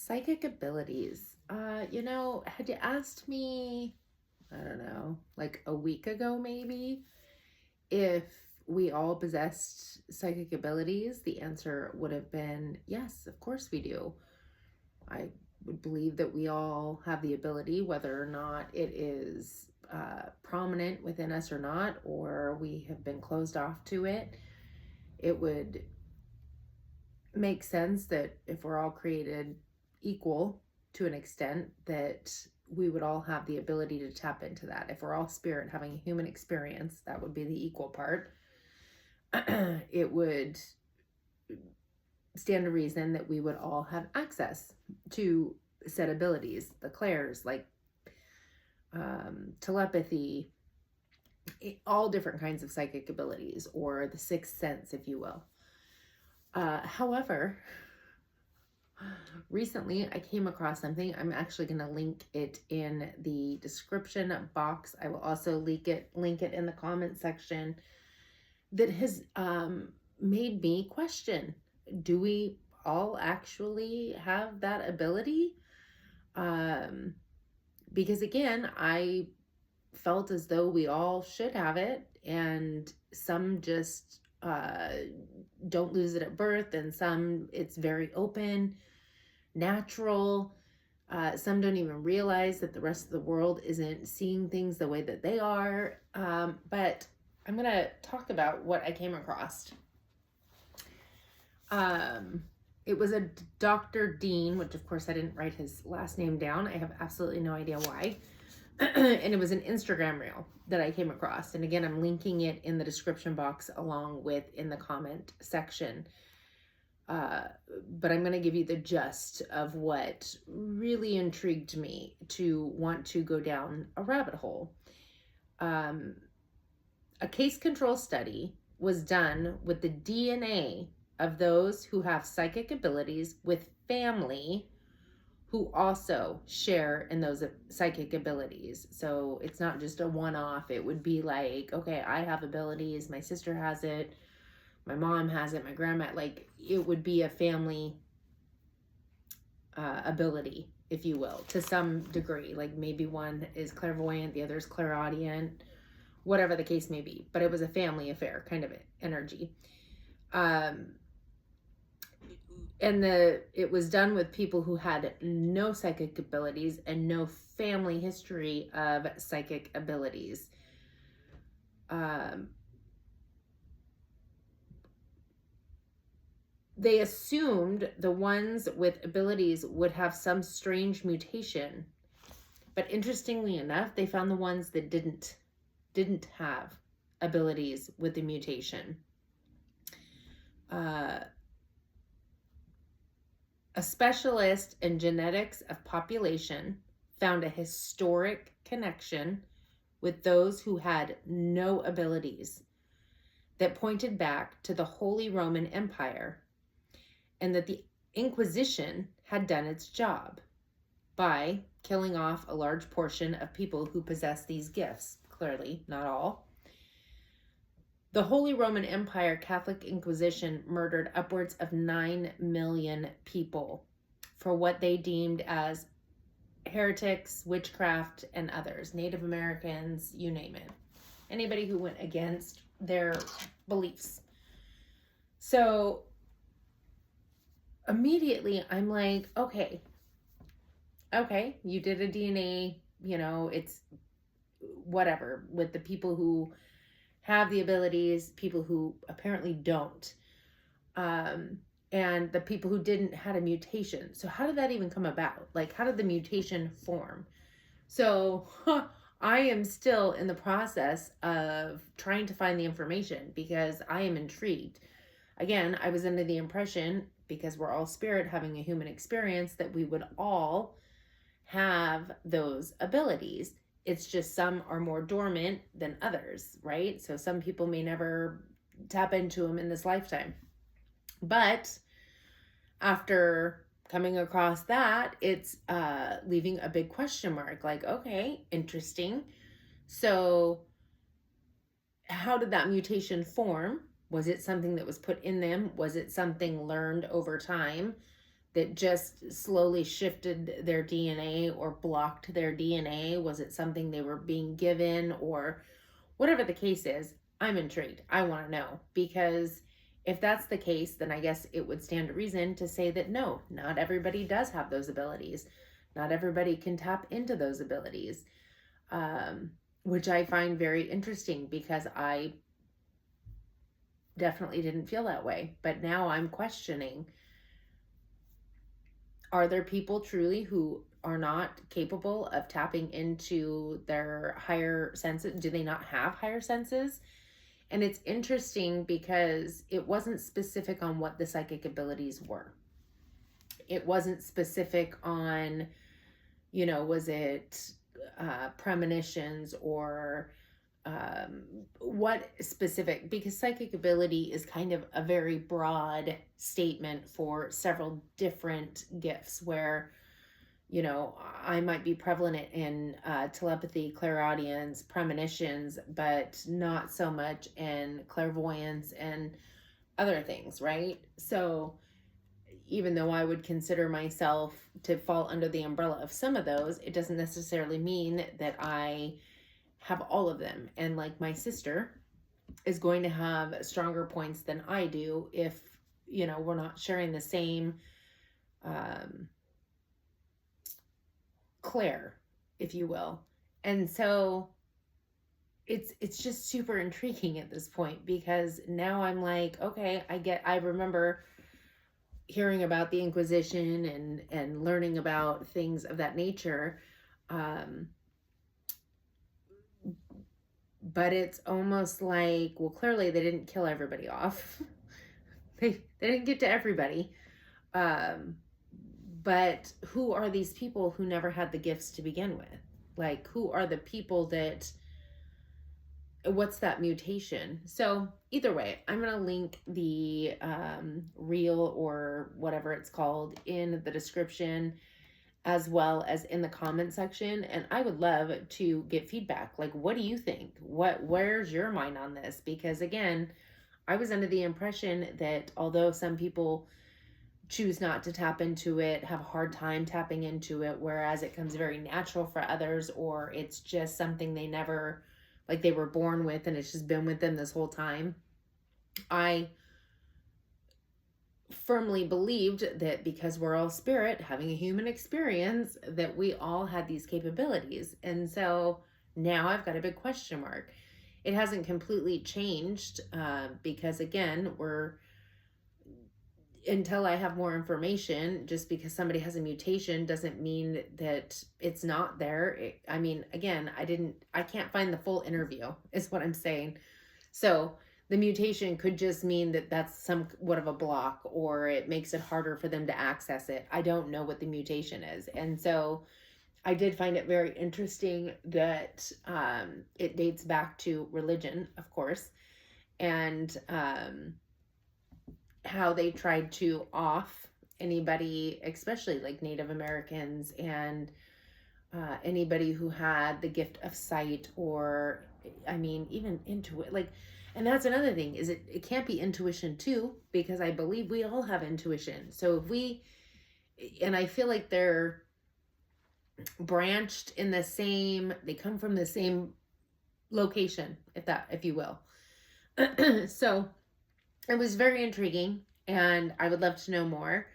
Psychic abilities. Had you asked me, I don't know, like a week ago maybe, if we all possessed psychic abilities, the answer would have been yes, of course we do. I would believe that we all have the ability, whether or not it is prominent within us or not, or we have been closed off to it. It would make sense that if we're all created equal to an extent, that we would all have the ability to tap into that. If we're all spirit having a human experience, that would be the equal part. It would stand to reason that we would all have access to said abilities, the clairs, like telepathy, all different kinds of psychic abilities, or the sixth sense, if you will. However, recently I came across something. I'm actually going to link it in the description box. I will also link it in the comment section, that has made me question, do we all actually have that ability? Because again, I felt as though we all should have it, and some just don't lose it at birth, and some it's very open, natural. Some don't even realize that the rest of the world isn't seeing things the way that they are. But I'm going to talk about what I came across. It was a Dr. Dean, which of course I didn't write his last name down. I have absolutely no idea why. And it was an Instagram reel that I came across. And again, I'm linking it in the description box along with in the comment section. But I'm going to give you the gist of what really intrigued me to want to go down a rabbit hole. A case control study was done with the DNA of those who have psychic abilities with family who also share in those psychic abilities. So it's not just a one-off. It would be like, okay, I have abilities, my sister has it, my mom has it, my grandma, like it would be a family ability, if you will, to some degree. Like maybe one is clairvoyant, the other is clairaudient, whatever the case may be. But it was a family affair kind of energy. And it was done with people who had no psychic abilities and no family history of psychic abilities. They assumed the ones with abilities would have some strange mutation. But interestingly enough, they found the ones that didn't have abilities with the mutation. A specialist in genetics of population found a historic connection with those who had no abilities that pointed back to the Holy Roman Empire, and that the Inquisition had done its job by killing off a large portion of people who possess these gifts. Clearly, not all. The Holy Roman Empire Catholic Inquisition murdered upwards of 9 million people for what they deemed as heretics, witchcraft, and others. Native Americans, you name it. Anybody who went against their beliefs. So immediately I'm like, okay, you did a DNA, it's whatever, with the people who have the abilities, people who apparently don't, and the people who didn't had a mutation. So how did that even come about? Like, how did the mutation form? So I am still in the process of trying to find the information, because I am intrigued. Again, I was under the impression, because we're all spirit having a human experience, that we would all have those abilities. It's just some are more dormant than others, right? So some people may never tap into them in this lifetime. But after coming across that, it's leaving a big question mark. Like, okay, interesting. So how did that mutation form? Was it something that was put in them? Was it something learned over time that just slowly shifted their DNA or blocked their DNA? Was it something they were being given, or whatever the case is? I'm intrigued. I want to know, because if that's the case, then I guess it would stand to reason to say that no, not everybody does have those abilities. Not everybody can tap into those abilities, which I find very interesting, because I definitely didn't feel that way. But now I'm questioning, are there people truly who are not capable of tapping into their higher senses? Do they not have higher senses? And it's interesting because it wasn't specific on what the psychic abilities were. It wasn't specific on, was it premonitions or what specific, because psychic ability is kind of a very broad statement for several different gifts, where I might be prevalent in telepathy, clairaudience, premonitions, but not so much in clairvoyance and other things, right? So even though I would consider myself to fall under the umbrella of some of those, it doesn't necessarily mean that I have all of them. And like, my sister is going to have stronger points than I do if, we're not sharing the same clair, if you will. And so it's just super intriguing at this point, because now I'm like, okay, I remember hearing about the Inquisition and learning about things of that nature. But it's almost like, well, clearly they didn't kill everybody off. they didn't get to everybody. But who are these people who never had the gifts to begin with? Like, who are the people that, what's that mutation? So either way, I'm going to link the reel or whatever it's called in the description, as well as in the comment section. And I would love to get feedback. Like, what do you think? Where's your mind on this? Because again, I was under the impression that although some people choose not to tap into it, have a hard time tapping into it, whereas it comes very natural for others, or it's just something they never, like, they were born with and it's just been with them this whole time. I firmly believed that because we're all spirit having a human experience, that we all had these capabilities. And so now I've got a big question mark. It hasn't completely changed because again, until I have more information, just because somebody has a mutation doesn't mean that it's not there. Again, I can't find the full interview is what I'm saying. So the mutation could just mean that that's somewhat of a block, or it makes it harder for them to access it. I don't know what the mutation is. And so I did find it very interesting that it dates back to religion, of course, and how they tried to off anybody, especially like Native Americans and anybody who had the gift of sight, or even intuition. Like, and that's another thing, is it can't be intuition too, because I believe we all have intuition. So and I feel like they're branched in they come from the same location, if you will. So it was very intriguing, and I would love to know more.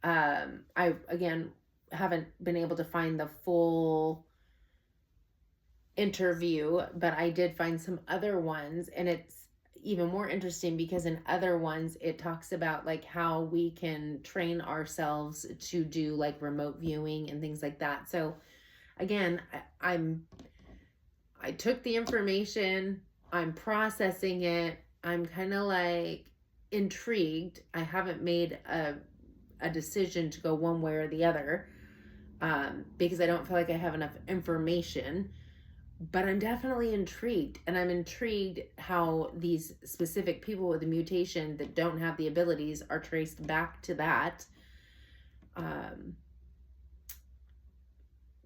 I, again, haven't been able to find the full interview, but I did find some other ones, and it's even more interesting because in other ones it talks about like how we can train ourselves to do like remote viewing and things like that. So again, I took the information, I'm processing it, I'm kind of like intrigued. I haven't made a decision to go one way or the other because I don't feel like I have enough information. But I'm definitely intrigued, and I'm intrigued how these specific people with a mutation that don't have the abilities are traced back to that.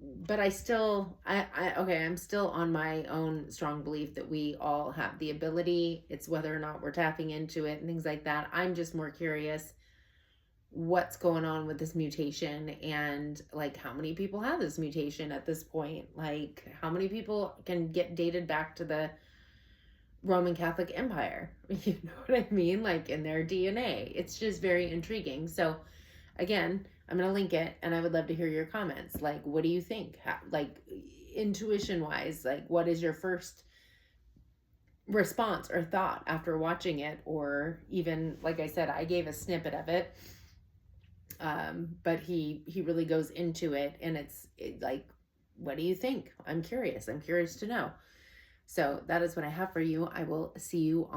But I'm still on my own strong belief that we all have the ability. It's whether or not we're tapping into it and things like that. I'm just more curious, what's going on with this mutation, and like how many people have this mutation at this point, like how many people can get dated back to the Roman Catholic Empire, you know what I mean, like in their DNA. It's just very intriguing. So again, I'm going to link it, and I would love to hear your comments. Like, what do you think? Like, intuition wise, like, what is your first response or thought after watching it? Or even, like I said, I gave a snippet of it. But he really goes into it, and it's like, what do you think? I'm curious to know. So that is what I have for you. I will see you on